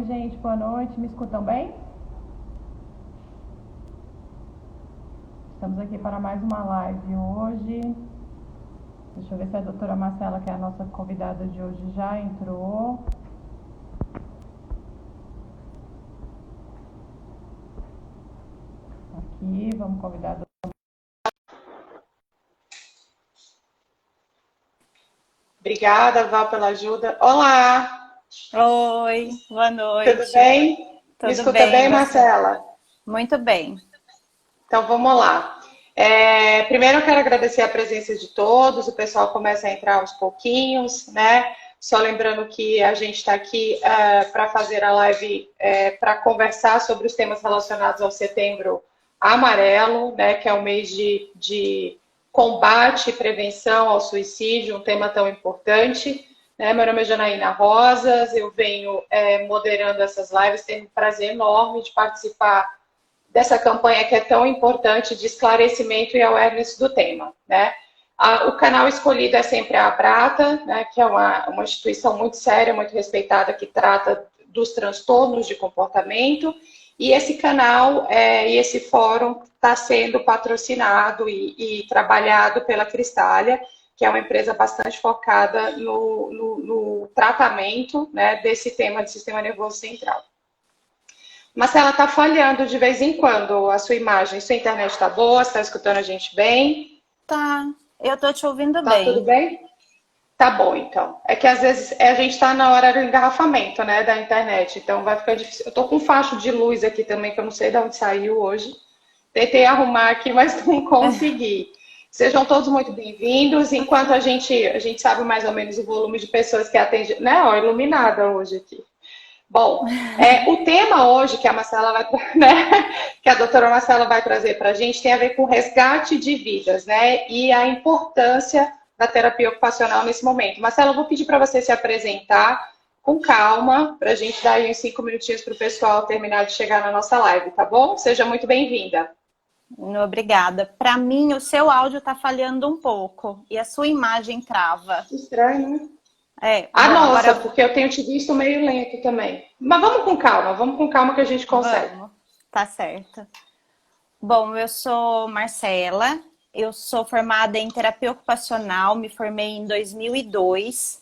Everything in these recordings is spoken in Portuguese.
Oi, gente, boa noite. Me escutam bem? Estamos aqui para mais uma live hoje. Deixa eu ver se a doutora Marcela, que é a nossa convidada de hoje, já entrou. Aqui, vamos convidar a doutora. Obrigada, Val, pela ajuda. Olá! Oi, boa Tudo noite. bem? Me Tudo escuta bem, bem, você? Marcela? Muito bem. Então vamos lá. Primeiro eu quero agradecer a presença de todos, o pessoal começa a entrar aos pouquinhos, né? Só lembrando que a gente está aqui para fazer a live para conversar sobre os temas relacionados ao Setembro Amarelo, né? Que é o mês de combate e prevenção ao suicídio, um tema tão importante. Né? Meu nome é Janaína Rosas, eu venho moderando essas lives, tenho um prazer enorme de participar dessa campanha que é tão importante de esclarecimento e awareness do tema, né? O canal escolhido é sempre a Abrata, né, que é uma instituição muito séria, muito respeitada, que trata dos transtornos de comportamento, e esse canal e esse fórum está sendo patrocinado e trabalhado pela Cristália, que é uma empresa bastante focada no tratamento, né, desse tema de sistema nervoso central. Marcela, está falhando de vez em quando a sua imagem. Sua internet está boa? Você está escutando a gente bem? Tá, eu tô te ouvindo Tá tudo bem. bem? Tá bom, então. É que às vezes a gente está na hora do engarrafamento, né, da internet. Então vai ficar difícil. Eu tô com um facho de luz aqui também, que eu não sei de onde saiu hoje. Tentei arrumar aqui, mas não consegui. Sejam todos muito bem-vindos. Enquanto a gente sabe mais ou menos o volume de pessoas que atende, né? Ó, iluminada hoje aqui. Bom, o tema hoje que a Marcela vai, né, que a doutora Marcela vai trazer para a gente tem a ver com resgate de vidas, né, e a importância da terapia ocupacional nesse momento. Marcela, eu vou pedir para você se apresentar com calma, para a gente dar aí uns 5 minutinhos para o pessoal terminar de chegar na nossa live, tá bom? Seja muito bem-vinda. Obrigada. Para mim, o seu áudio tá falhando um pouco e a sua imagem trava. Estranho, né? Bom, Nossa, agora porque eu tenho te visto meio lento também. Mas vamos com calma que a gente consegue. vamos. Tá certo. Bom, eu sou Marcela, eu sou formada em terapia ocupacional, me formei em 2002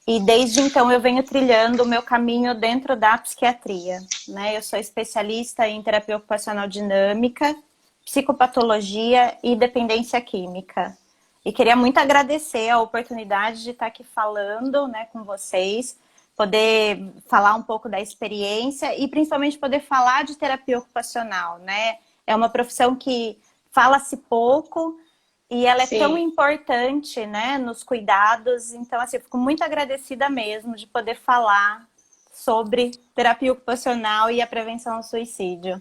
e desde então eu venho trilhando o meu caminho dentro da psiquiatria, né? Eu sou especialista em terapia ocupacional dinâmica, psicopatologia e dependência química. E queria muito agradecer a oportunidade de estar aqui falando, né, com vocês, poder falar um pouco da experiência e principalmente poder falar de terapia ocupacional, né? É uma profissão que fala-se pouco e ela é tão Sim. importante, né, nos cuidados. Então, assim, eu fico muito agradecida mesmo de poder falar sobre terapia ocupacional e a prevenção ao suicídio.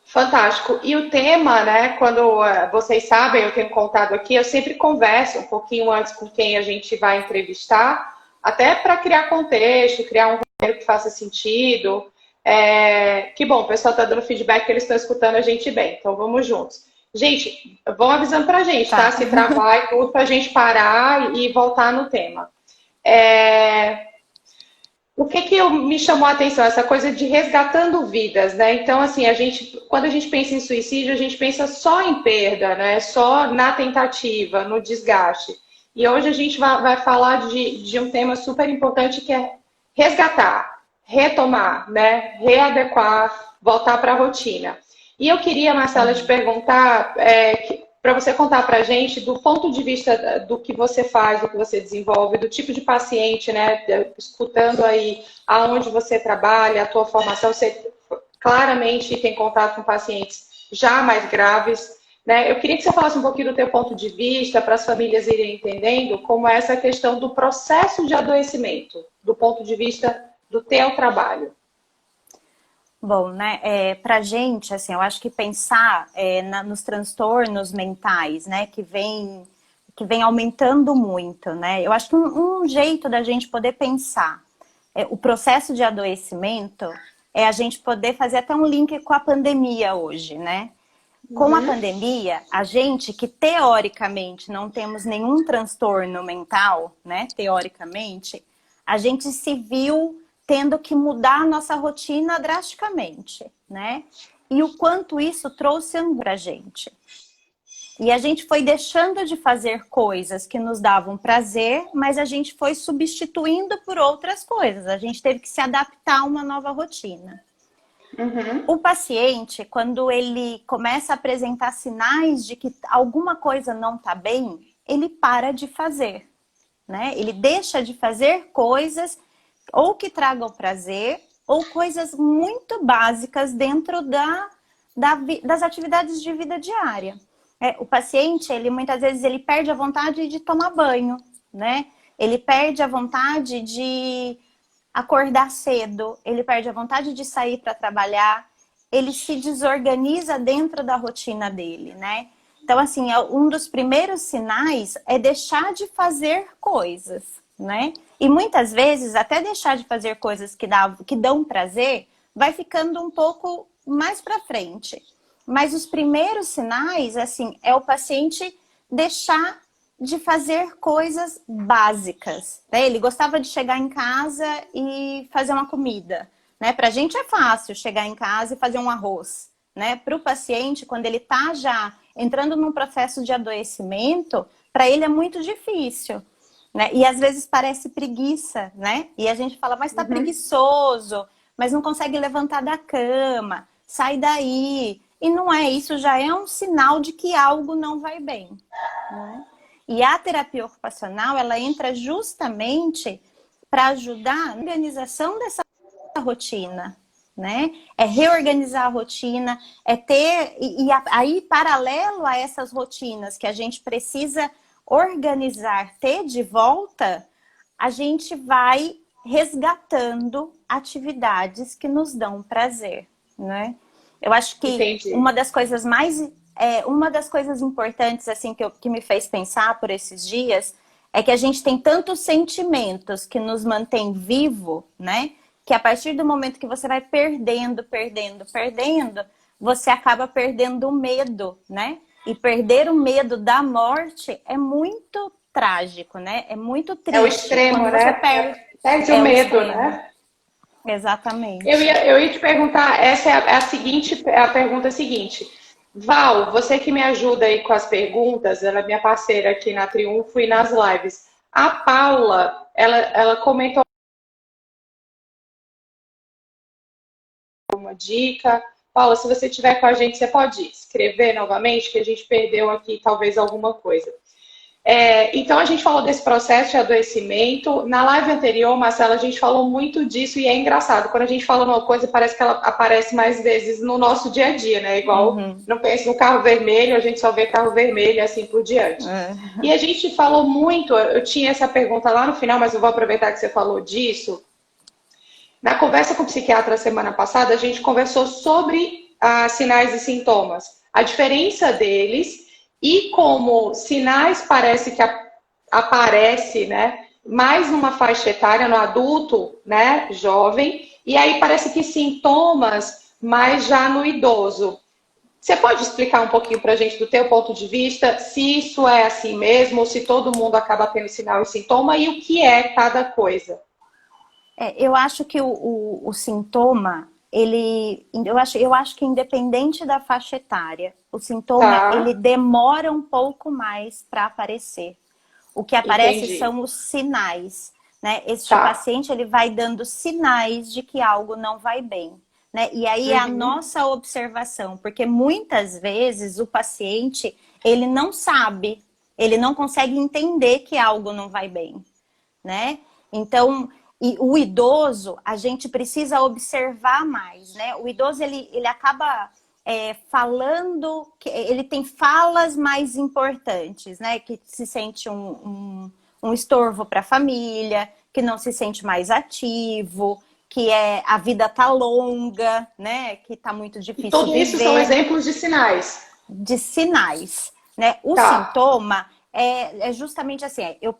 Fantástico. E o tema, né, quando vocês sabem, eu tenho contado aqui, eu sempre converso um pouquinho antes com quem a gente vai entrevistar, até para criar contexto, criar um roteiro que faça sentido. Que bom, o pessoal está dando feedback que eles estão escutando a gente bem, então vamos juntos. Gente, vão avisando para a gente, tá? Tá. Se travar e tudo, para a gente parar e voltar no tema. É, O que me chamou a atenção? Essa coisa de resgatando vidas, né? Então, assim, quando a gente pensa em suicídio, a gente pensa só em perda, né? Só na tentativa, no desgaste. E hoje a gente vai falar de um tema super importante que é resgatar, retomar, né? Readequar, voltar para a rotina. E eu queria, Marcela, te perguntar, para você contar para a gente, do ponto de vista do que você faz, do que você desenvolve, do tipo de paciente, né? Escutando aí aonde você trabalha, a tua formação, você claramente tem contato com pacientes já mais graves, né? Eu queria que você falasse um pouquinho do teu ponto de vista, para as famílias irem entendendo como é essa questão do processo de adoecimento, do ponto de vista do teu trabalho. Bom, né, pra gente, assim, eu acho que pensar nos transtornos mentais, né, que vem aumentando muito, né, eu acho que um jeito da gente poder pensar o processo de adoecimento é a gente poder fazer até um link com a pandemia hoje, né. Com a pandemia, a gente que teoricamente não temos nenhum transtorno mental, né, teoricamente, a gente se viu tendo que mudar a nossa rotina drasticamente, né? E o quanto isso trouxe pra gente. E a gente foi deixando de fazer coisas que nos davam prazer, mas a gente foi substituindo por outras coisas. A gente teve que se adaptar a uma nova rotina. O paciente, quando ele começa a apresentar sinais de que alguma coisa não está bem, ele para de fazer, né? Ele deixa de fazer coisas ou que tragam prazer ou coisas muito básicas dentro das atividades de vida diária. O paciente, ele muitas vezes ele perde a vontade de tomar banho, né? Ele perde a vontade de acordar cedo, ele perde a vontade de sair para trabalhar, ele se desorganiza dentro da rotina dele, né? Então, assim, um dos primeiros sinais é deixar de fazer coisas, né? E muitas vezes, até deixar de fazer coisas que dão prazer, vai ficando um pouco mais para frente. Mas os primeiros sinais, assim, é o paciente deixar de fazer coisas básicas, né? Ele gostava de chegar em casa e fazer uma comida, né? Pra gente é fácil chegar em casa e fazer um arroz, né? Para o paciente, quando ele tá já entrando num processo de adoecimento, para ele é muito difícil, né? E às vezes parece preguiça, né? E a gente fala, mas tá preguiçoso, mas não consegue levantar da cama, sai daí. E não é isso, já é um sinal de que algo não vai bem, né? E a terapia ocupacional, ela entra justamente para ajudar na organização dessa rotina, né? É reorganizar a rotina, é ter... E aí, paralelo a essas rotinas que a gente precisa organizar, ter de volta, a gente vai resgatando atividades que nos dão prazer, né? Eu acho que Entendi. uma das coisas importantes assim que me fez pensar por esses dias é que a gente tem tantos sentimentos que nos mantém vivo, né? Que a partir do momento que você vai perdendo, você acaba perdendo o medo, né? E perder o medo da morte é muito trágico, né? É muito triste. É o extremo, quando né? você Perde o medo, extremo. né? Exatamente. Eu ia te perguntar, essa é a pergunta seguinte. Val, você que me ajuda aí com as perguntas, ela é minha parceira aqui na Triunfo e nas lives. A Paula, ela comentou uma dica. Paula, se você estiver com a gente, você pode escrever novamente, que a gente perdeu aqui talvez alguma coisa. Então, a gente falou desse processo de adoecimento. Na live anterior, Marcela, a gente falou muito disso e é engraçado. Quando a gente fala uma coisa, parece que ela aparece mais vezes no nosso dia a dia, né? Igual, não pense no carro vermelho, a gente só vê carro vermelho e assim por diante. E a gente falou muito, eu tinha essa pergunta lá no final, mas eu vou aproveitar que você falou disso. Na conversa com o psiquiatra semana passada, a gente conversou sobre sinais e sintomas. A diferença deles... E como sinais parece que aparece, né, mais numa faixa etária, no adulto, né, jovem, e aí parece que sintomas mais já no idoso. Você pode explicar um pouquinho para a gente, do teu ponto de vista, se isso é assim mesmo, ou se todo mundo acaba tendo sinal e sintoma, e o que é cada coisa? Eu acho que o sintoma... eu acho que independente da faixa etária, o sintoma ele demora um pouco mais para aparecer. O que aparece são os sinais, né? Este paciente ele vai dando sinais de que algo não vai bem, né? E aí é a nossa observação, porque muitas vezes o paciente ele não sabe, ele não consegue entender que algo não vai bem, né? Então e o idoso, a gente precisa observar mais, né? O idoso, ele acaba falando, ele tem falas mais importantes, né? Que se sente um estorvo para a família, que não se sente mais ativo, que a vida tá longa, né? Que tá muito difícil de viver. Tudo isso são exemplos de sinais. De sinais, né? O sintoma... É justamente assim, eu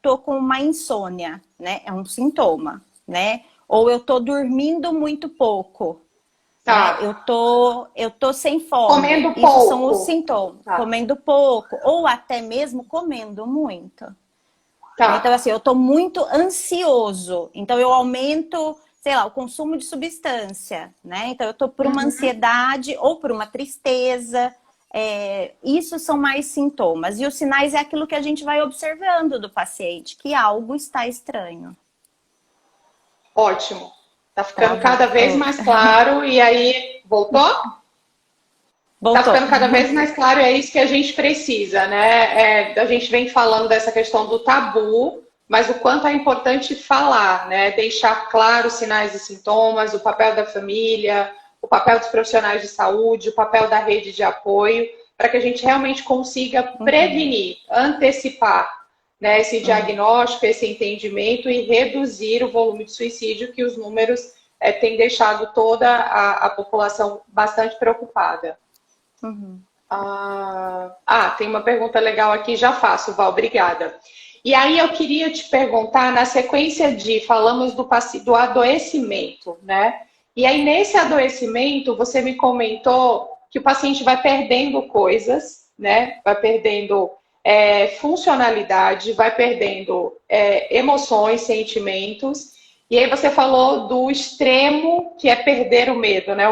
tô com uma insônia, né? É um sintoma, né? Ou eu tô dormindo muito pouco, né? Eu tô sem fome. Comendo Isso pouco. são os sintomas. Comendo pouco, ou até mesmo comendo muito, Tá. Então, assim, eu tô muito ansioso, então eu aumento, sei lá, o consumo de substância, né? Então eu tô por uma ansiedade ou por uma tristeza. Isso são mais sintomas. E os sinais é aquilo que a gente vai observando do paciente, que algo está estranho. Ótimo. Tá ficando Travou. cada vez mais claro. E aí, voltou? Tá Voltou. ficando cada vez mais claro, e é isso que a gente precisa, né? A gente vem falando dessa questão do tabu, mas o quanto é importante falar, né? Deixar claro os sinais e sintomas, o papel da família, o papel dos profissionais de saúde, o papel da rede de apoio, para que a gente realmente consiga prevenir, antecipar, né, esse diagnóstico, esse entendimento e reduzir o volume de suicídio, que os números têm deixado toda a população bastante preocupada. Tem uma pergunta legal aqui, já faço, Val, obrigada. E aí eu queria te perguntar, na sequência falamos do adoecimento, né? E aí nesse adoecimento, você me comentou que o paciente vai perdendo coisas, né? Vai perdendo funcionalidade, vai perdendo emoções, sentimentos. E aí você falou do extremo, que é perder o medo, né?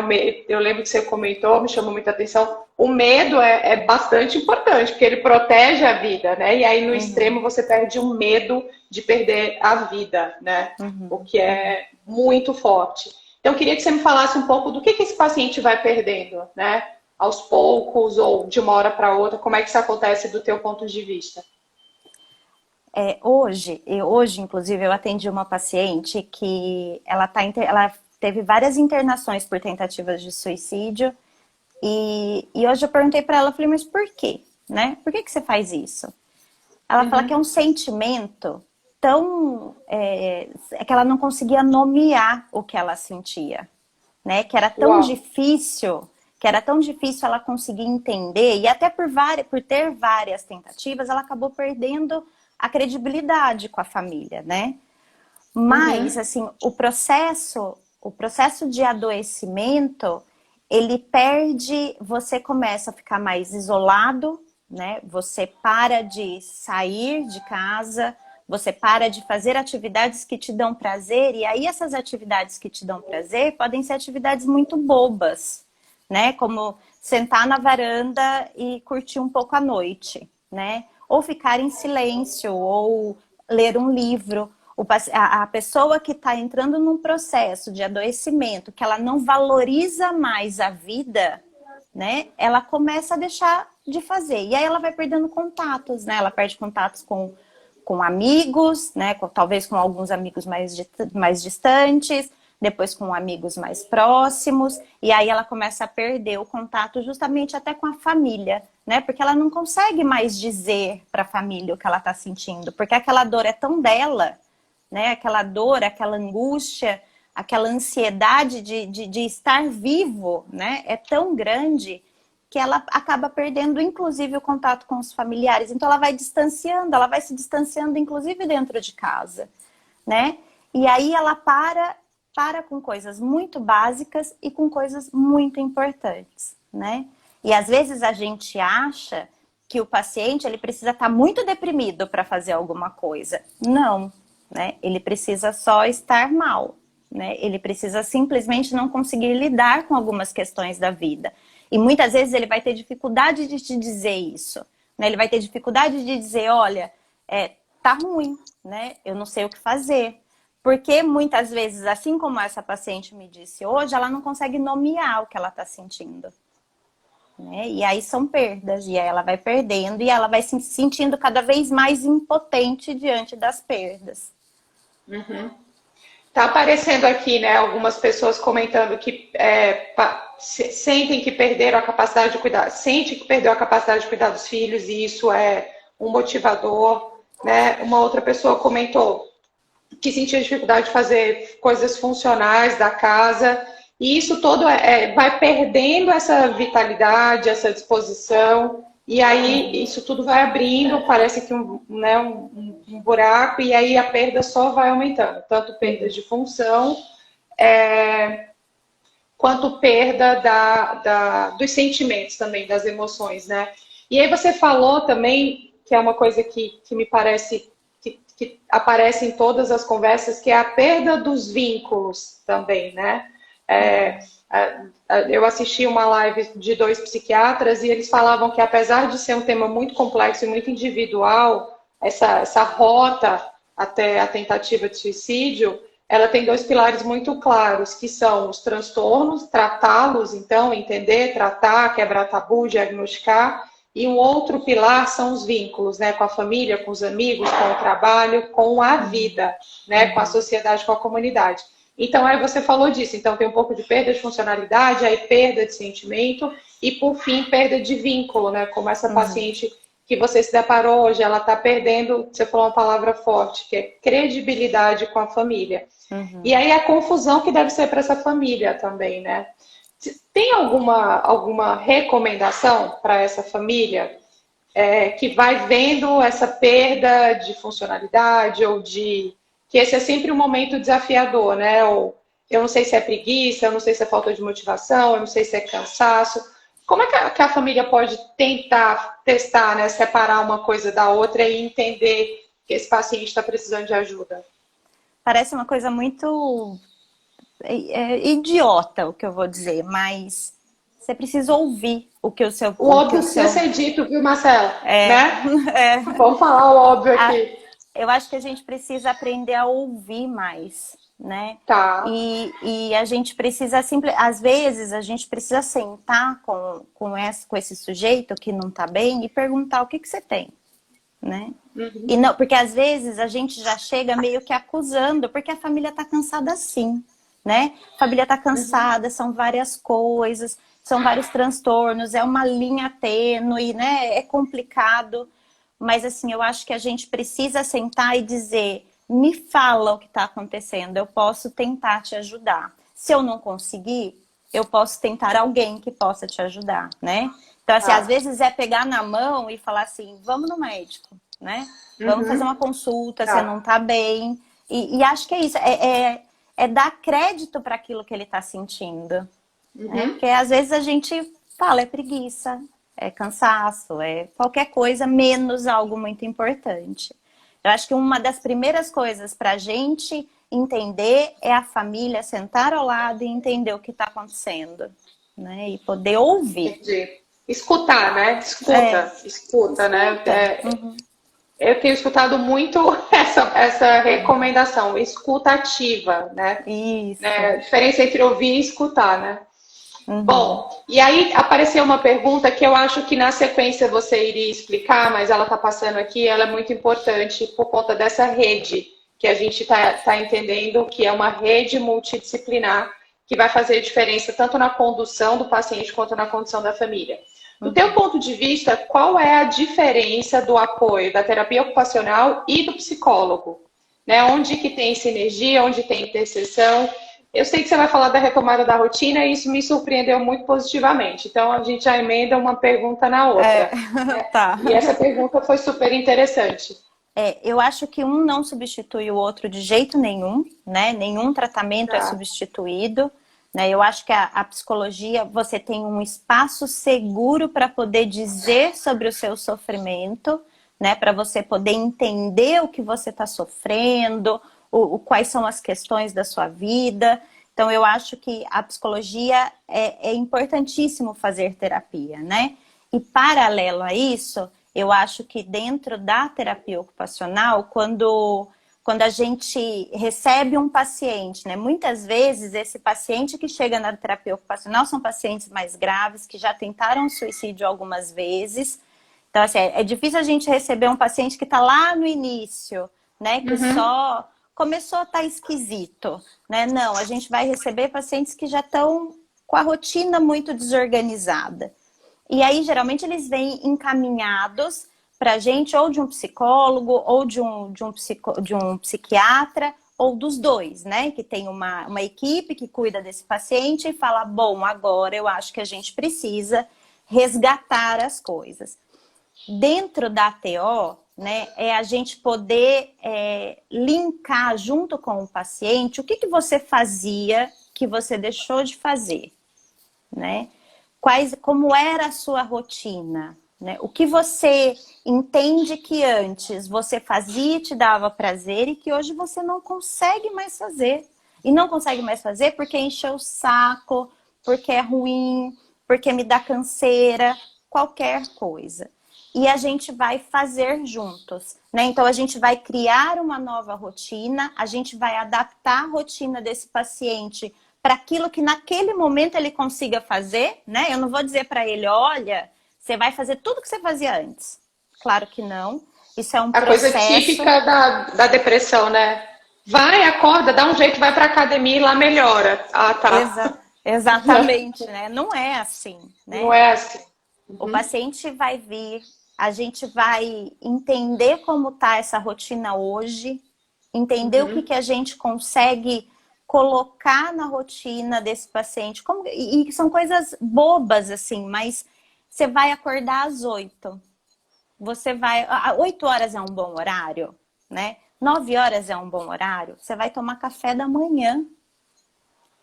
Eu lembro que você comentou, me chamou muita atenção. O medo é bastante importante, porque ele protege a vida, né? E aí no extremo você perde o medo de perder a vida, né? O que é muito forte. Então eu queria que você me falasse um pouco do que esse paciente vai perdendo, né? Aos poucos ou de uma hora para outra, como é que isso acontece do teu ponto de vista? Hoje, inclusive, eu atendi uma paciente que ela teve várias internações por tentativas de suicídio. E hoje eu perguntei para ela, falei, mas por quê? Né? Por que você faz isso? Ela fala que é um sentimento tão... que ela não conseguia nomear o que ela sentia. Né? Que era tão difícil ela conseguir entender. E até por ter várias tentativas, ela acabou perdendo a credibilidade com a família, né? Mas, assim, o processo de adoecimento, ele perde, você começa a ficar mais isolado, né? Você para de sair de casa, você para de fazer atividades que te dão prazer, e aí essas atividades que te dão prazer podem ser atividades muito bobas, né? Como sentar na varanda e curtir um pouco a noite, né? Ou ficar em silêncio, ou ler um livro. A pessoa que está entrando num processo de adoecimento, que ela não valoriza mais a vida, né? Ela começa a deixar de fazer. E aí ela vai perdendo contatos, né? Ela perde contatos com amigos, né? Talvez com alguns amigos mais distantes, depois com amigos mais próximos, e aí ela começa a perder o contato justamente até com a família, né? Porque ela não consegue mais dizer para a família o que ela está sentindo, porque aquela dor é tão dela, né? Aquela dor, aquela angústia, aquela ansiedade de estar vivo, né? É tão grande que ela acaba perdendo, inclusive, o contato com os familiares. Então ela vai se distanciando, inclusive dentro de casa, né? E aí ela para com coisas muito básicas e com coisas muito importantes, né? E às vezes a gente acha que o paciente ele precisa estar muito deprimido para fazer alguma coisa. Não, né? Ele precisa só estar mal, né? Ele precisa simplesmente não conseguir lidar com algumas questões da vida. E muitas vezes ele vai ter dificuldade de te dizer isso, né? Ele vai ter dificuldade de dizer, olha, tá ruim, né? Eu não sei o que fazer. Porque muitas vezes, assim como essa paciente me disse hoje, ela não consegue nomear o que ela está sentindo, né? E aí são perdas, e aí ela vai perdendo e ela vai se sentindo cada vez mais impotente diante das perdas. Tá aparecendo aqui, né, algumas pessoas comentando que sentem que perderam a capacidade de cuidar, sentem que perdeu a capacidade de cuidar dos filhos e isso é um motivador, né? Uma outra pessoa comentou que sentia dificuldade de fazer coisas funcionais da casa, e isso todo vai perdendo essa vitalidade, essa disposição, e aí isso tudo vai abrindo, parece que um buraco, e aí a perda só vai aumentando, tanto perda de função, quanto perda dos sentimentos também, das emoções, né? E aí você falou também, que é uma coisa que me parece que que aparece em todas as conversas, que é a perda dos vínculos também, né? Eu assisti uma live de 2 psiquiatras e eles falavam que, apesar de ser um tema muito complexo e muito individual, essa rota até a tentativa de suicídio, ela tem 2 pilares muito claros, que são os transtornos, tratá-los, então, entender, tratar, quebrar tabu, diagnosticar, e um outro pilar são os vínculos, né, com a família, com os amigos, com o trabalho, com a vida, né, com a sociedade, com a comunidade. Então, aí você falou disso. Então, tem um pouco de perda de funcionalidade, aí perda de sentimento e, por fim, perda de vínculo, né? Como essa paciente que você se deparou hoje, ela está perdendo, você falou uma palavra forte, que é credibilidade com a família. E aí a confusão que deve ser para essa família também, né? Tem alguma recomendação para essa família que vai vendo essa perda de funcionalidade ou de... que esse é sempre um momento desafiador, né? Ou eu não sei se é preguiça, eu não sei se é falta de motivação, eu não sei se é cansaço. Como é que a família pode tentar testar, né? Separar uma coisa da outra e entender que esse paciente está precisando de ajuda? Parece uma coisa muito idiota o que eu vou dizer, mas você precisa ouvir o que o seu... O óbvio precisa ser dito, viu, Marcela? Né? Vamos falar o óbvio aqui. Eu acho que a gente precisa aprender a ouvir mais, né? Tá. E a gente precisa às vezes a gente precisa sentar com esse sujeito que não tá bem e perguntar o que você tem, né? E não, porque às vezes a gente já chega meio que acusando, porque a família tá cansada sim, né? A família tá cansada, são várias coisas, são vários transtornos, é uma linha tênue, né? É complicado. Mas assim, eu acho que a gente precisa sentar e dizer, me fala o que está acontecendo, eu posso tentar te ajudar. Se eu não conseguir, eu posso tentar alguém que possa te ajudar, né? Então assim, às vezes é pegar na mão e falar assim, vamos no médico, né? Vamos fazer uma consulta, você não está bem. E acho que é isso, é dar crédito para aquilo que ele está sentindo. Né? Porque às vezes a gente fala, é preguiça, é cansaço, é qualquer coisa, menos algo muito importante. Eu acho que uma das primeiras coisas para a gente entender é a família sentar ao lado e entender o que está acontecendo, né? E poder ouvir. Entendi. Escutar, né? Escuta, né? Eu tenho escutado muito essa recomendação, escuta ativa, né? Isso. A diferença entre ouvir e escutar, né? Bom, e aí apareceu uma pergunta que eu acho que na sequência você iria explicar, mas ela está passando aqui, ela é muito importante por conta dessa rede que a gente está entendendo que é uma rede multidisciplinar que vai fazer diferença tanto na condução do paciente quanto na condução da família. Do teu ponto de vista, qual é a diferença do apoio da terapia ocupacional e do psicólogo? Né? Onde que tem sinergia, onde tem interseção? Eu sei que você vai falar da retomada da rotina e isso me surpreendeu muito positivamente. Então, a gente já emenda uma pergunta na outra. Tá. E essa pergunta foi super interessante. Eu acho que um não substitui o outro de jeito nenhum, né? Nenhum tratamento é substituído. Né? Eu acho que a psicologia, você tem um espaço seguro para poder dizer sobre o seu sofrimento, né? Para você poder entender o que você está sofrendo, quais são as questões da sua vida. Então, eu acho que a psicologia é importantíssimo fazer terapia, né? E paralelo a isso, eu acho que dentro da terapia ocupacional, quando a gente recebe um paciente, né? Muitas vezes esse paciente que chega na terapia ocupacional são pacientes mais graves, que já tentaram suicídio algumas vezes. Então, assim, é difícil a gente receber um paciente que está lá no início, né? Que só começou a estar esquisito, né? Não, a gente vai receber pacientes que já estão com a rotina muito desorganizada. E aí, geralmente, eles vêm encaminhados para a gente ou de um psicólogo, ou de um psiquiatra, ou dos dois, né? Que tem uma equipe que cuida desse paciente e fala, bom, agora eu acho que a gente precisa resgatar as coisas. Dentro da TO, né, é a gente poder linkar junto com o paciente o que você fazia que você deixou de fazer, né? Como era a sua rotina, né? O que você entende que antes você fazia e te dava prazer e que hoje você não consegue mais fazer. E não consegue mais fazer porque encheu o saco, porque é ruim, porque me dá canseira, qualquer coisa. E a gente vai fazer juntos, né? Então a gente vai criar uma nova rotina, a gente vai adaptar a rotina desse paciente para aquilo que naquele momento ele consiga fazer, né? Eu não vou dizer para ele, olha, você vai fazer tudo que você fazia antes. Claro que não. Isso é um A coisa processo. típica da depressão, né? Vai, acorda, dá um jeito, vai pra academia e lá melhora. Ah, tá. Exatamente, né? Não é assim, né? Não é assim. O paciente vai vir, a gente vai entender como tá essa rotina hoje, entender o que a gente consegue colocar na rotina desse paciente. E são coisas bobas, assim, mas você vai acordar às 8. Você vai. 8 horas é um bom horário, né? 9 horas é um bom horário. Você vai tomar café da manhã.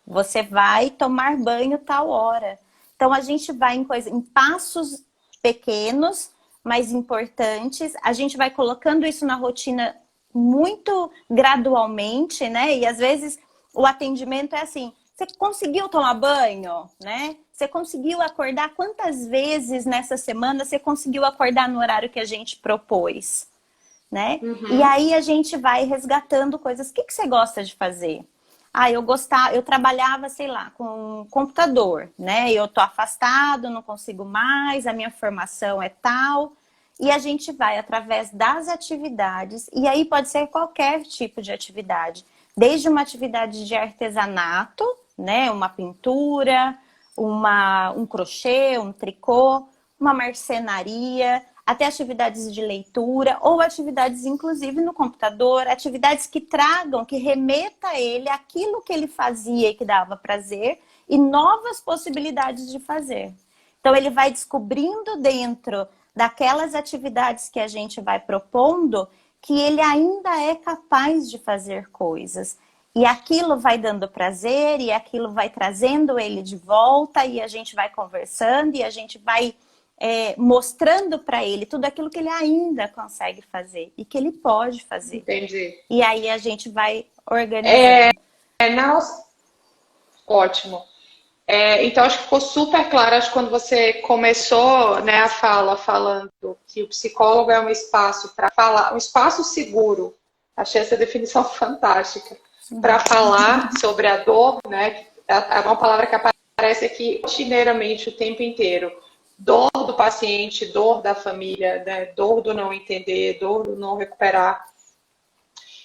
Você vai tomar banho tal hora. Então a gente vai em passos pequenos, mas importantes. A gente vai colocando isso na rotina muito gradualmente, né? E às vezes o atendimento é assim: você conseguiu tomar banho, né? Você conseguiu acordar? Quantas vezes nessa semana você conseguiu acordar no horário que a gente propôs, né? E aí a gente vai resgatando coisas. O que você gosta de fazer? Eu trabalhava, sei lá, com computador, né? Eu tô afastado, não consigo mais, a minha formação é tal. E a gente vai através das atividades, e aí pode ser qualquer tipo de atividade, desde uma atividade de artesanato, né? Uma pintura, um crochê, um tricô, uma marcenaria, até atividades de leitura ou atividades, inclusive, no computador, atividades que tragam, que remeta a ele aquilo que ele fazia e que dava prazer e novas possibilidades de fazer. Então, ele vai descobrindo dentro daquelas atividades que a gente vai propondo que ele ainda é capaz de fazer coisas. E aquilo vai dando prazer e aquilo vai trazendo ele de volta e a gente vai conversando e a gente vai mostrando para ele tudo aquilo que ele ainda consegue fazer e que ele pode fazer. Entendi. E aí a gente vai organizando. Nossa, ótimo. Então, acho que ficou super claro, acho que quando você começou, né, a fala falando que o psicólogo é um espaço para falar, um espaço seguro. Achei essa definição fantástica. Para falar sobre a dor, né? É uma palavra que aparece aqui rotineiramente o tempo inteiro. Dor do paciente, dor da família, né? Dor do não entender, dor do não recuperar.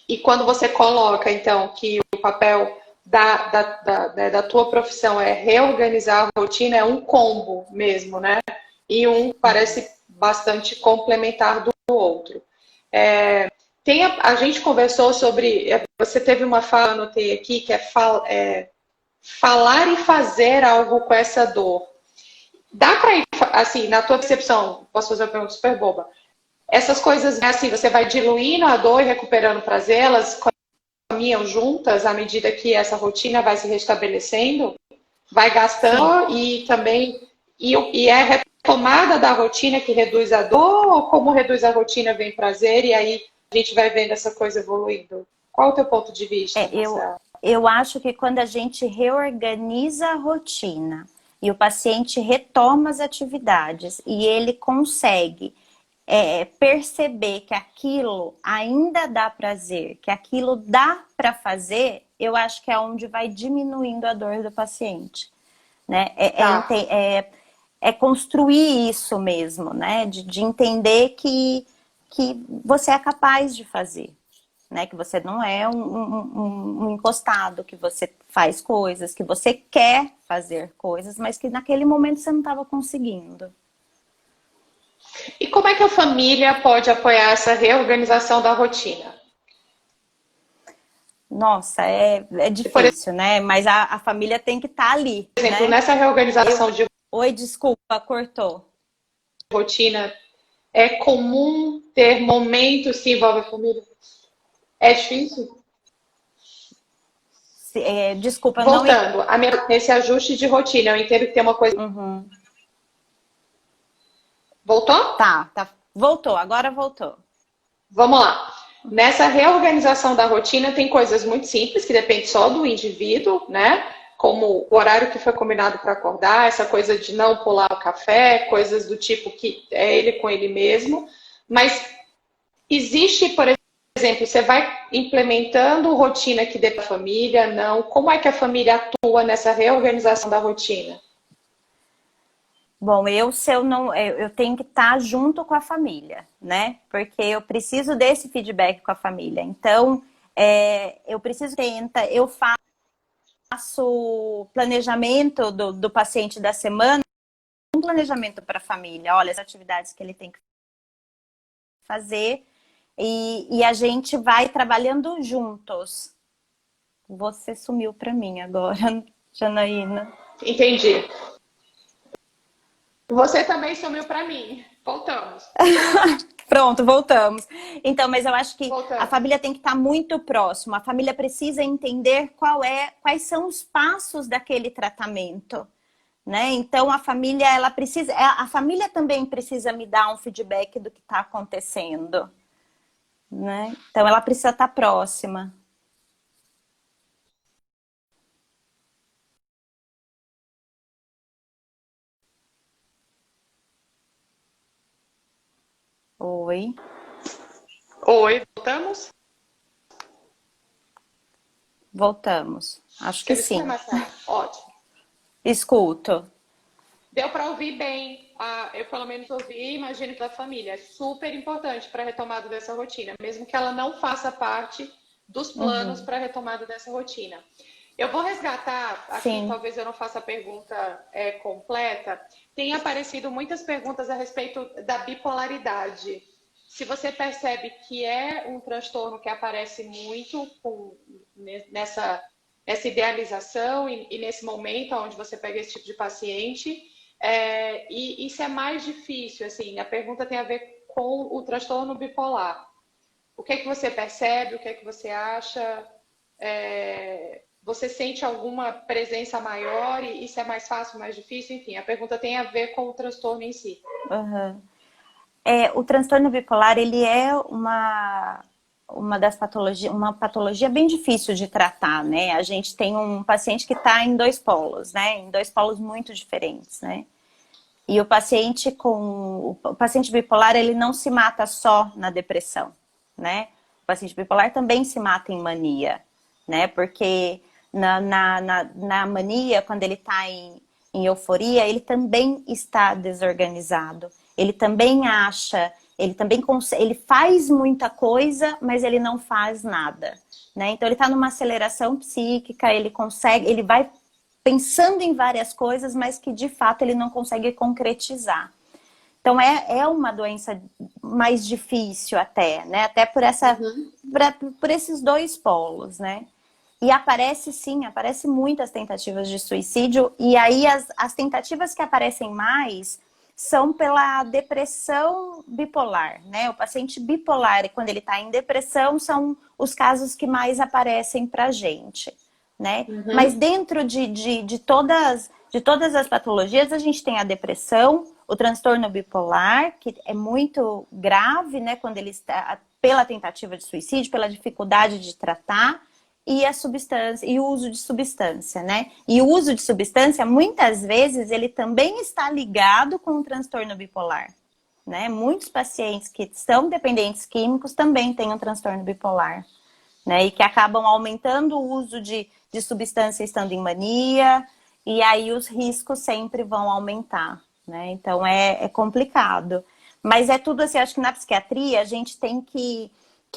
E quando você coloca, então, que o papel da tua profissão é reorganizar a rotina, é um combo mesmo, né? E um parece bastante complementar do outro. A gente conversou sobre, você teve uma fala, anotei aqui, que é falar e fazer algo com essa dor. Dá para ir, assim, na tua percepção, posso fazer uma pergunta super boba, essas coisas, assim, você vai diluindo a dor e recuperando prazer, elas caminham juntas à medida que essa rotina vai se restabelecendo, vai gastando. Sim. E também, e é a retomada da rotina que reduz a dor, ou como reduz a rotina vem prazer, e aí a gente vai vendo essa coisa evoluindo? Qual o teu ponto de vista? Eu acho que quando a gente reorganiza a rotina e o paciente retoma as atividades e ele consegue perceber que aquilo ainda dá prazer, que aquilo dá para fazer, eu acho que é onde vai diminuindo a dor do paciente, né? É construir isso mesmo, né? De entender que você é capaz de fazer, né? Que você não é um encostado, que você faz coisas, que você quer fazer coisas, mas que naquele momento você não estava conseguindo. E como é que a família pode apoiar essa reorganização da rotina? Nossa, é difícil, né? Mas a família tem que estar ali. Por exemplo, né? Nessa reorganização de Oi, desculpa, cortou. Rotina, é comum ter momentos que envolvem a família? É difícil? Desculpa, Voltando, nesse ajuste de rotina, eu entendo que tem uma coisa. Voltou? Tá. Voltou, agora voltou. Vamos lá. Nessa reorganização da rotina, tem coisas muito simples que depende só do indivíduo, né? Como o horário que foi combinado para acordar, essa coisa de não pular o café, coisas do tipo que é ele com ele mesmo. Mas existe, por exemplo, você vai implementando rotina que dê para a família? Não. Como é que a família atua nessa reorganização da rotina? Bom, se eu não, eu tenho que estar junto com a família, né? Porque eu preciso desse feedback com a família. Então, eu preciso eu faço planejamento do paciente da semana, um planejamento para a família. Olha, as atividades que ele tem que fazer e a gente vai trabalhando juntos. Você sumiu para mim agora, Janaína. Entendi. Você também sumiu para mim. Voltamos. Pronto, voltamos. Então, mas eu acho que a Voltamos. família tem que estar muito próxima. A família precisa entender quais são os passos daquele tratamento, né? Então, a família, a família também precisa me dar um feedback do que está acontecendo, né? Então, ela precisa estar próxima. Oi, Oi, voltamos? voltamos. Acho Você que me escuta, sim. Marcelo? Ótimo. Escuto. Deu para ouvir bem. Eu, pelo menos, ouvi e imagino que a família é super importante para a retomada dessa rotina, mesmo que ela não faça parte dos planos Uhum. para a retomada dessa rotina. Eu vou resgatar aqui, Sim. talvez eu não faça a pergunta completa. Tem aparecido muitas perguntas a respeito da bipolaridade. Se você percebe que é um transtorno que aparece muito nessa idealização e nesse momento onde você pega esse tipo de paciente, e isso é mais difícil, assim, a pergunta tem a ver com o transtorno bipolar. O que é que você percebe? O que é que você acha? Você sente alguma presença maior e isso é mais fácil, mais difícil? Enfim, a pergunta tem a ver com o transtorno em si. Uhum. O transtorno bipolar, ele é uma das patologias, uma patologia bem difícil de tratar, né? A gente tem um paciente que está em dois polos, né? Em dois polos muito diferentes, né? E o paciente bipolar, ele não se mata só na depressão, né? O paciente bipolar também se mata em mania, né? Porque na mania, quando ele está em euforia, ele também está desorganizado. Ele também acha, ele faz muita coisa, mas ele não faz nada, né? Então ele está numa aceleração psíquica, ele vai pensando em várias coisas, mas que de fato ele não consegue concretizar. Então é uma doença mais difícil até, né? Até por esses dois polos, né? E aparece muitas tentativas de suicídio, e aí as tentativas que aparecem mais são pela depressão bipolar, né? O paciente bipolar, quando ele está em depressão, são os casos que mais aparecem pra gente, né? Mas dentro de todas as patologias, a gente tem a depressão, o transtorno bipolar, que é muito grave, né? Quando ele está pela tentativa de suicídio, pela dificuldade de tratar, e a substância, e o uso de substância, né? E o uso de substância, muitas vezes, ele também está ligado com o transtorno bipolar, né? Muitos pacientes que são dependentes químicos também têm um transtorno bipolar, né? E que acabam aumentando o uso de substância estando em mania, e aí os riscos sempre vão aumentar, né? Então é complicado. Mas é tudo assim, acho que na psiquiatria a gente tem que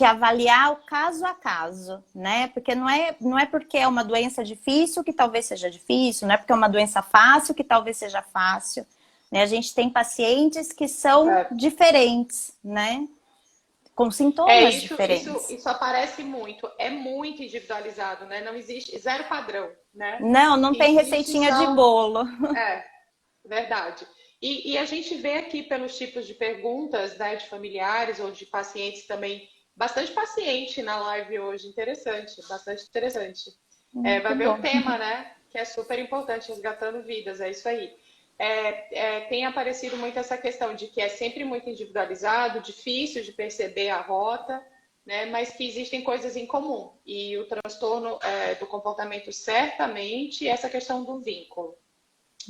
avaliar o caso a caso, né? Porque não é porque é uma doença difícil que talvez seja difícil, não é porque é uma doença fácil que talvez seja fácil, né? A gente tem pacientes que são diferentes, né? Com sintomas diferentes. Isso aparece muito, é muito individualizado, né? Não existe zero padrão, né? Não O que tem existe receitinha de são. bolo. É, verdade. E a gente vê aqui pelos tipos de perguntas, né, de familiares ou de pacientes também, bastante paciente na live hoje, interessante, bastante interessante. Vai Muito ver o bom. tema, né, que é super importante, resgatando vidas, é isso aí. tem aparecido muito essa questão de que é sempre muito individualizado, difícil de perceber a rota, né? Mas que existem coisas em comum. E o transtorno do comportamento, certamente, e essa questão do vínculo.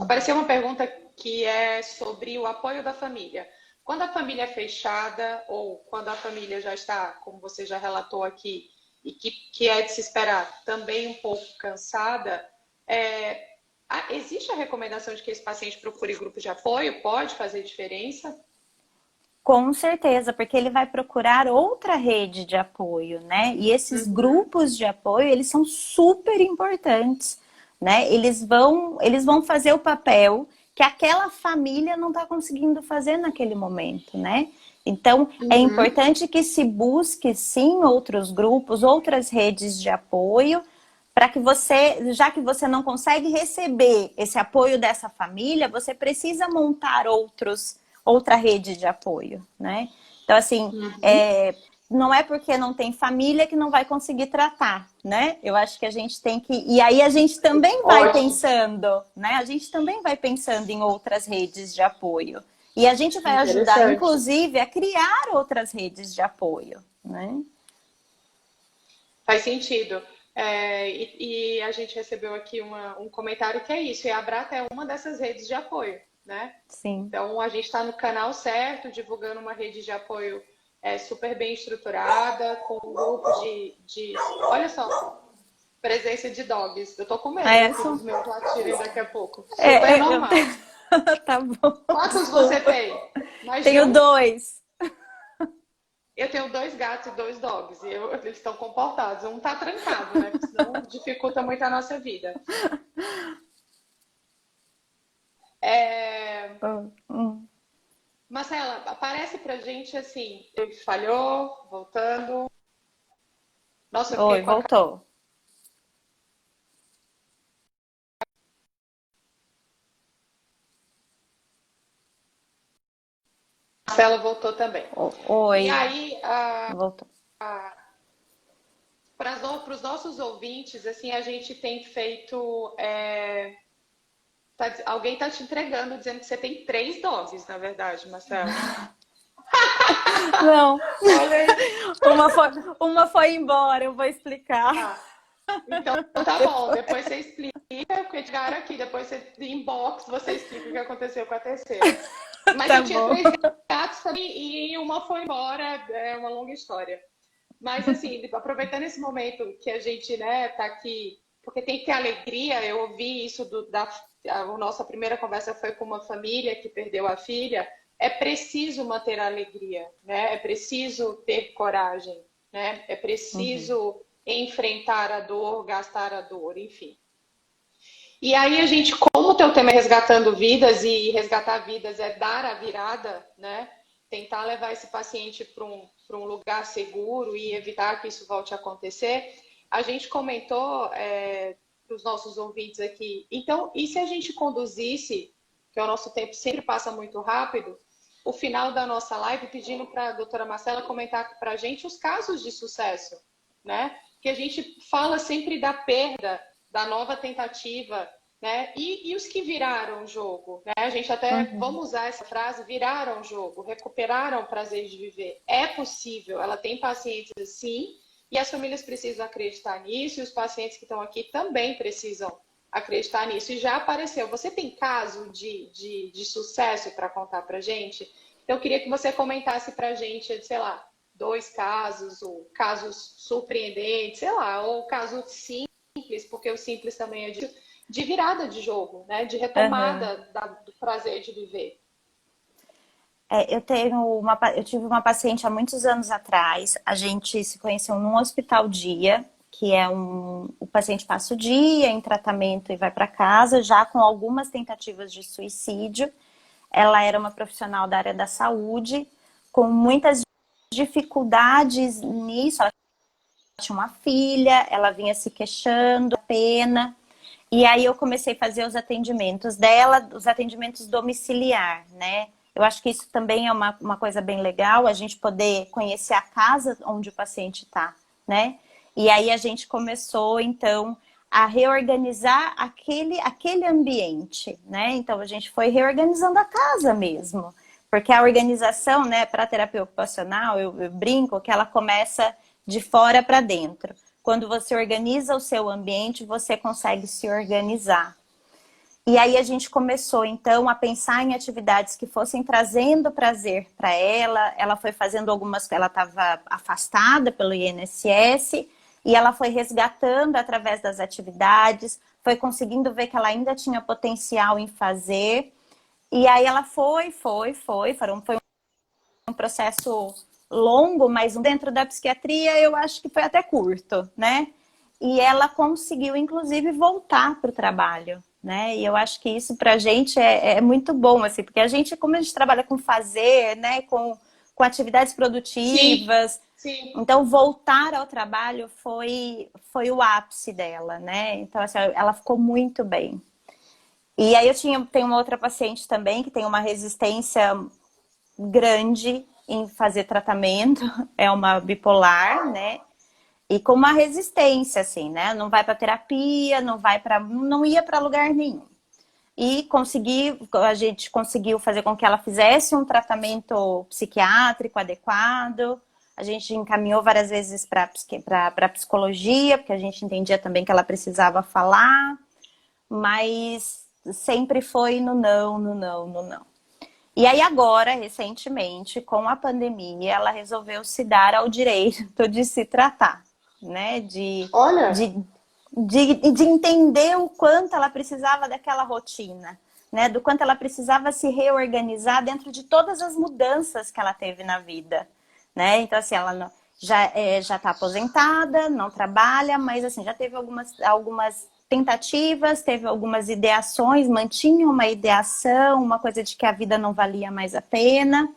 Apareceu uma pergunta que é sobre o apoio da família. Quando a família é fechada, ou quando a família já está, como você já relatou aqui, e que é de se esperar, também um pouco cansada, existe a recomendação de que esse paciente procure grupo de apoio? Pode fazer diferença? Com certeza, porque ele vai procurar outra rede de apoio, né? E esses grupos de apoio, eles são super importantes, né? Eles vão fazer o papel que aquela família não está conseguindo fazer naquele momento, né? Então, é importante que se busque, sim, outros grupos, outras redes de apoio, para que você, já que você não consegue receber esse apoio dessa família, você precisa montar outra rede de apoio, né? Então, assim, não é porque não tem família que não vai conseguir tratar, né? Eu acho que a gente tem que... E aí a gente também vai pensando, né? A gente também vai pensando em outras redes de apoio. E a gente vai ajudar, inclusive, a criar outras redes de apoio, né? Faz sentido. E a gente recebeu aqui um comentário que é isso, e a Brata é uma dessas redes de apoio, né? Sim. Então, a gente está no canal certo, divulgando uma rede de apoio super bem estruturada, com um grupo olha só, presença de dogs. Eu tô com medo dos meus latirem daqui a pouco. Super normal. Tá bom. Quantos você tem? Tenho 2. Eu tenho 2 gatos e 2 dogs. E eles estão comportados. Um tá trancado, né? Porque senão dificulta muito a nossa vida. Marcela, aparece pra gente assim, falhou, voltando. Nossa, Oi, voltou. Marcela voltou também. Oi. E aí, voltou. Para os nossos ouvintes, assim, a gente tem feito... alguém está te entregando, dizendo que você tem 3 dogs, na verdade, Marcela. Não. Uma foi embora, eu vou explicar. Então tá bom, depois você explica, porque chegaram aqui, depois você, inbox, você explica o que aconteceu com a terceira. Mas tá eu tinha bom. 3 gatos também e uma foi embora, é uma longa história. Mas assim, aproveitando esse momento que a gente, né, tá aqui, porque tem que ter alegria, eu ouvi isso a nossa primeira conversa foi com uma família que perdeu a filha, é preciso manter a alegria, né? É preciso ter coragem, né? É preciso enfrentar a dor, gastar a dor, enfim. E aí a gente, como o teu tema é resgatando vidas, e resgatar vidas é dar a virada, né? Tentar levar esse paciente para um lugar seguro e evitar que isso volte a acontecer. A gente comentou para os nossos ouvintes aqui, então, e se a gente conduzisse, que o nosso tempo sempre passa muito rápido, o final da nossa live pedindo para a doutora Marcela comentar para a gente os casos de sucesso, né? Que a gente fala sempre da perda, da nova tentativa, né? E os que viraram o jogo, né? A gente até, vamos usar essa frase, viraram o jogo, recuperaram o prazer de viver. É possível, ela tem pacientes assim, e as famílias precisam acreditar nisso, e os pacientes que estão aqui também precisam acreditar nisso. E já apareceu. Você tem caso de sucesso para contar para gente? Então, eu queria que você comentasse para gente, sei lá, 2 casos, ou casos surpreendentes, sei lá, ou casos simples, porque o simples também é de virada de jogo, né? De retomada do prazer de viver. Eu tive uma paciente há muitos anos atrás, a gente se conheceu num hospital dia, que é o paciente passa o dia em tratamento e vai para casa, já com algumas tentativas de suicídio. Ela era uma profissional da área da saúde, com muitas dificuldades nisso. Ela tinha uma filha, ela vinha se queixando, a pena. E aí eu comecei a fazer os atendimentos dela, os atendimentos domiciliar, né? Eu acho que isso também é uma coisa bem legal, a gente poder conhecer a casa onde o paciente está, né? E aí a gente começou, então, a reorganizar aquele ambiente, né? Então a gente foi reorganizando a casa mesmo. Porque a organização, né, para a terapia ocupacional, eu brinco que ela começa de fora para dentro. Quando você organiza o seu ambiente, você consegue se organizar. E aí a gente começou, então, a pensar em atividades que fossem trazendo prazer para ela. Ela foi fazendo algumas... Ela estava afastada pelo INSS e ela foi resgatando através das atividades, foi conseguindo ver que ela ainda tinha potencial em fazer. E aí ela foi um processo longo, mas dentro da psiquiatria eu acho que foi até curto, né? E ela conseguiu, inclusive, voltar para o trabalho, né? E eu acho que isso pra gente é muito bom, assim, porque a gente, como a gente trabalha com fazer, né, com atividades produtivas, sim. Então voltar ao trabalho foi o ápice dela, né? Então, assim, ela ficou muito bem. E aí tenho uma outra paciente também que tem uma resistência grande em fazer tratamento, é uma bipolar, né? E com uma resistência, assim, né? Não vai para terapia, não ia para lugar nenhum. E a gente conseguiu fazer com que ela fizesse um tratamento psiquiátrico adequado. A gente encaminhou várias vezes para psicologia, porque a gente entendia também que ela precisava falar, mas sempre foi no não, no não, no não. E aí agora, recentemente, com a pandemia, ela resolveu se dar ao direito de se tratar, né? Olha, De entender o quanto ela precisava daquela rotina, né? Do quanto ela precisava se reorganizar dentro de todas as mudanças que ela teve na vida, né? Então, assim, ela já está aposentada, não trabalha, mas, assim, já teve algumas tentativas, teve algumas ideações, mantinha uma ideação, uma coisa de que a vida não valia mais a pena.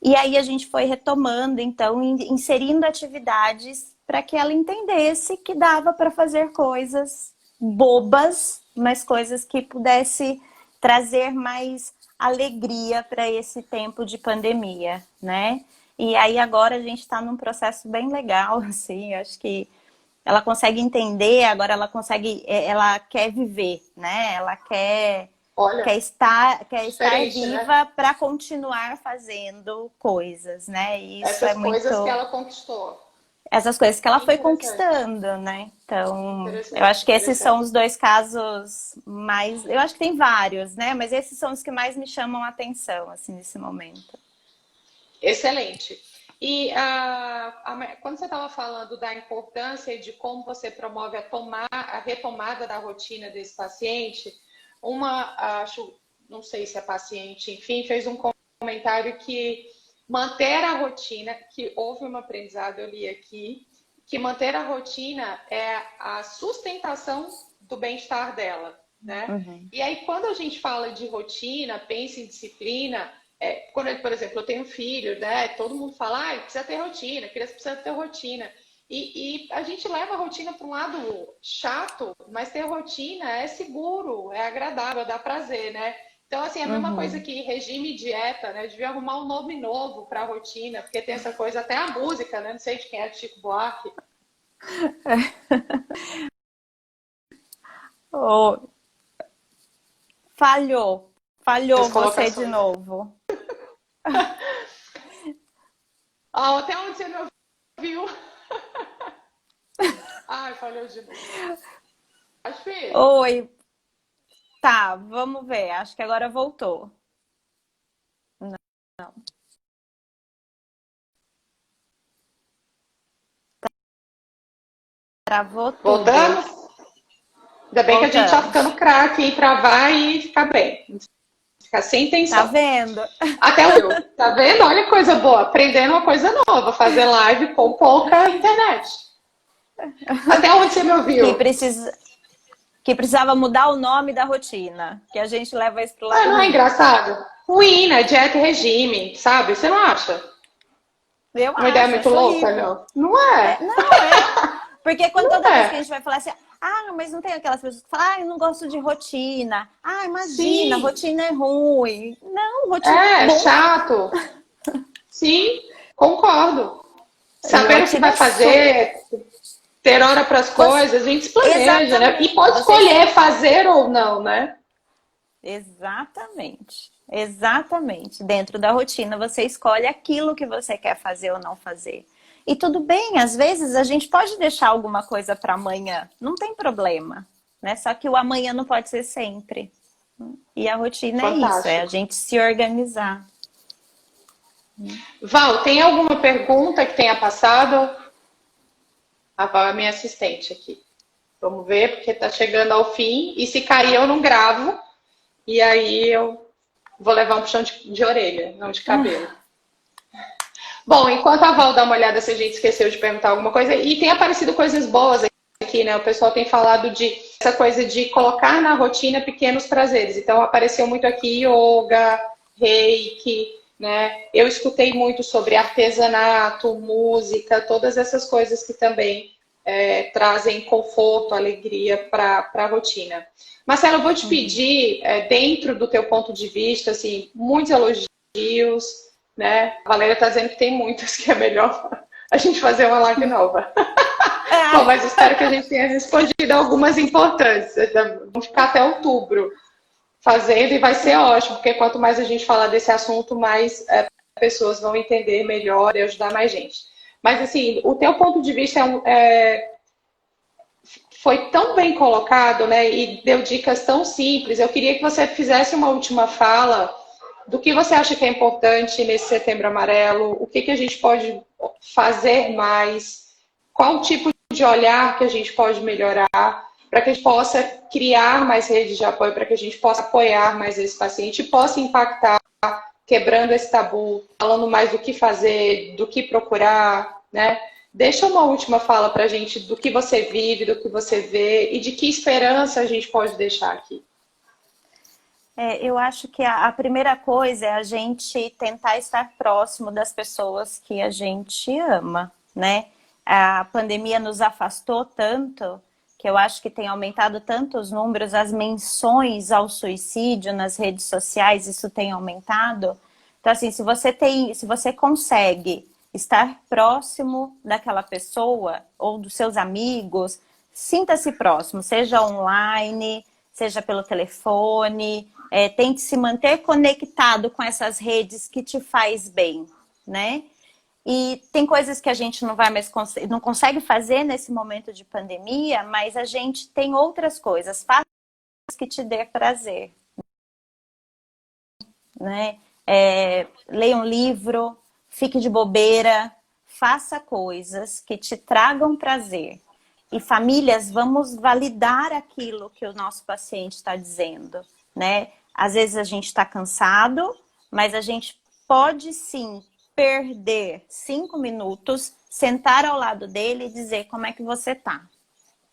E aí a gente foi retomando, então, inserindo atividades para que ela entendesse que dava para fazer coisas bobas, mas coisas que pudesse trazer mais alegria para esse tempo de pandemia, né? E aí agora a gente está num processo bem legal, assim, acho que ela consegue entender, agora ela quer viver, né? Ela olha, quer estar diferente, né? viva para continuar fazendo coisas, né? E isso é Essas coisas que muito... ela conquistou. Essas coisas que ela foi Interessante, conquistando, né? Então, eu interessante, acho que esses são interessante. os dois casos mais... Eu acho que tem vários, né? Mas esses são os que mais me chamam a atenção, assim, nesse momento. Excelente. E quando você estava falando da importância e de como você promove a retomada da rotina desse paciente, não sei se é paciente, enfim, fez um comentário que manter a rotina, que houve um aprendizado, eu li aqui, que manter a rotina é a sustentação do bem-estar dela, né? Uhum. E aí, quando a gente fala de rotina, pensa em disciplina, quando, por exemplo, eu tenho um filho, né? Todo mundo fala, precisa ter rotina, criança precisa ter rotina. E a gente leva a rotina para um lado chato, mas ter rotina é seguro, é agradável, dá prazer, né? Então, assim, é a mesma coisa Uhum. que regime e dieta, né? Eu devia arrumar um nome novo para a rotina, porque tem essa coisa, até a música, né? Não sei de quem é, de Chico Buarque. Oh, falhou As você de colocações. novo. Até onde você me ouviu? Ai, falhou de novo. Acho que Oi, tá, vamos ver. Acho que agora voltou. Não, travou tudo. voltamos. Ainda bem que a gente tá ficando Voltamos. craque em travar e ficar bem. Ficar sem Tá tensão. vendo? Até o eu. Tá vendo? Olha que coisa boa. Aprendendo uma coisa nova. Fazer live com pouca internet. Até onde você me Que, ouviu? precisa, que precisava mudar o nome da rotina. Que a gente leva isso pro lado Não é ruim. engraçado? Ruim, né? Dieta e regime, sabe? Você não acha? Eu Uma ideia muito acho louca, horrível. não? Não é? Não, é. Porque quando Não toda vez que a é. gente vai falar assim, mas não tem aquelas pessoas que falam, eu não gosto de rotina. Imagina, Sim. rotina é ruim. Não, rotina é É, bom. chato. Sim, concordo. E Saber o que rotina vai é super. fazer, ter hora para as coisas, a gente se planeja, né? E pode escolher fazer ou não, né? Exatamente. Exatamente. Dentro da rotina, você escolhe aquilo que você quer fazer ou não fazer. E tudo bem, às vezes a gente pode deixar alguma coisa para amanhã, não tem problema, né? Só que o amanhã não pode ser sempre. E a rotina Fantástico. é isso, é a gente se organizar. Val, tem alguma pergunta que tenha passado? A Val é minha assistente aqui. Vamos ver, porque está chegando ao fim. E se cair, eu não gravo. E aí eu vou levar um puxão de orelha, não de cabelo. Bom, enquanto a Val dá uma olhada se a gente esqueceu de perguntar alguma coisa. E tem aparecido coisas boas aqui, né? O pessoal tem falado de essa coisa de colocar na rotina pequenos prazeres. Então, apareceu muito aqui yoga, reiki, né? Eu escutei muito sobre artesanato, música, todas essas coisas que também trazem conforto, alegria para a rotina. Marcela, eu vou te pedir, dentro do teu ponto de vista, assim, muitos elogios, né? A Valéria está dizendo que tem muitos, que é melhor a gente fazer uma live nova. Bom, mas espero que a gente tenha respondido algumas importantes. Vamos ficar até outubro fazendo e vai ser ótimo, porque quanto mais a gente falar desse assunto, mais pessoas vão entender melhor e ajudar mais gente. Mas, assim, o teu ponto de vista foi tão bem colocado, né? E deu dicas tão simples. Eu queria que você fizesse uma última fala do que você acha que é importante nesse Setembro Amarelo, o que a gente pode fazer mais, qual tipo de olhar que a gente pode melhorar, para que a gente possa criar mais redes de apoio, para que a gente possa apoiar mais esse paciente e possa impactar, quebrando esse tabu, falando mais do que fazer, do que procurar, né? Deixa uma última fala para a gente do que você vive, do que você vê e de que esperança a gente pode deixar aqui. Eu acho que a primeira coisa é a gente tentar estar próximo das pessoas que a gente ama, né? A pandemia nos afastou tanto que eu acho que tem aumentado tanto os números, as menções ao suicídio nas redes sociais, isso tem aumentado. Então, assim, se você consegue estar próximo daquela pessoa ou dos seus amigos, sinta-se próximo, seja online, seja pelo telefone, tente se manter conectado com essas redes que te faz bem, né? E tem coisas que a gente não consegue fazer nesse momento de pandemia, mas a gente tem outras coisas, faça que te dê prazer, né? Leia um livro, fique de bobeira, faça coisas que te tragam prazer. E famílias, vamos validar aquilo que o nosso paciente está dizendo, né? Às vezes a gente está cansado, mas a gente pode sim perder 5 minutos, sentar ao lado dele e dizer como é que você tá,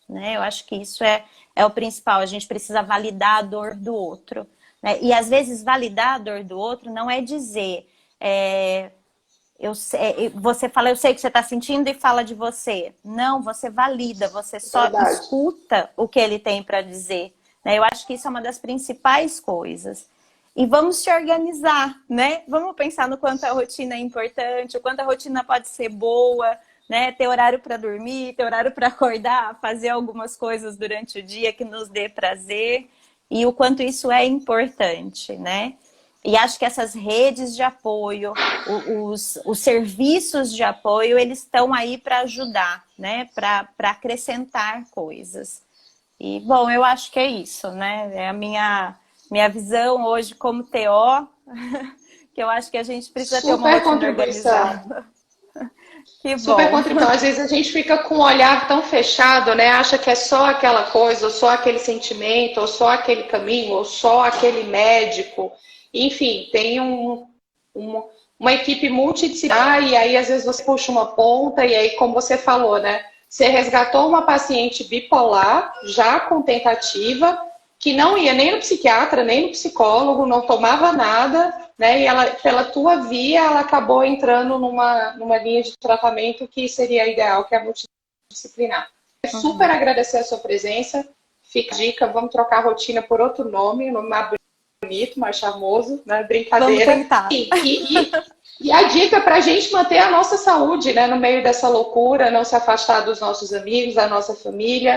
né? Eu acho que isso é o principal, a gente precisa validar a dor do outro, né? E às vezes validar a dor do outro não é dizer, você fala, eu sei o que você está sentindo e fala de você. Não, você valida, você só escuta o que ele tem para dizer, né? Eu acho que isso é uma das principais coisas. E vamos se organizar, né? Vamos pensar no quanto a rotina é importante, o quanto a rotina pode ser boa, né? Ter horário para dormir, ter horário para acordar, fazer algumas coisas durante o dia que nos dê prazer e o quanto isso é importante, né? E acho que essas redes de apoio, os serviços de apoio, eles estão aí para ajudar, né? Para acrescentar coisas. E, bom, eu acho que é isso, né? É a minha visão hoje como TO, que eu acho que a gente precisa ter uma rotina organizada. Que bom. Super contribuição. Às vezes a gente fica com um olhar tão fechado, né? Acha que é só aquela coisa, ou só aquele sentimento, ou só aquele caminho, ou só aquele médico. Enfim, tem uma equipe multidisciplinar e aí às vezes você puxa uma ponta e aí, como você falou, né? Você resgatou uma paciente bipolar, já com tentativa, que não ia nem no psiquiatra, nem no psicólogo, não tomava nada, né? E ela, pela tua via, ela acabou entrando numa linha de tratamento que seria ideal, que é a multidisciplinar. Super agradecer a sua presença. Fica a dica, vamos trocar a rotina por outro nome, um nome mais bonito, mais charmoso, né? Brincadeira. Vamos tentar. E a dica para a gente manter a nossa saúde, né, no meio dessa loucura, não se afastar dos nossos amigos, da nossa família,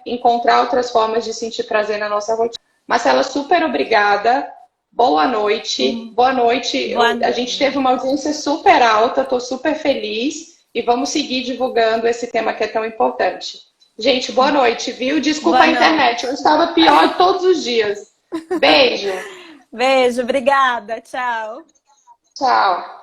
encontrar outras formas de sentir prazer na nossa rotina. Marcela, super obrigada. Boa noite. Boa noite. A gente teve uma audiência super alta, estou super feliz. E vamos seguir divulgando esse tema que é tão importante. Gente, boa noite, viu? Desculpa a internet, eu estava pior todos os dias. Beijo. Beijo, obrigada. Tchau. Tchau.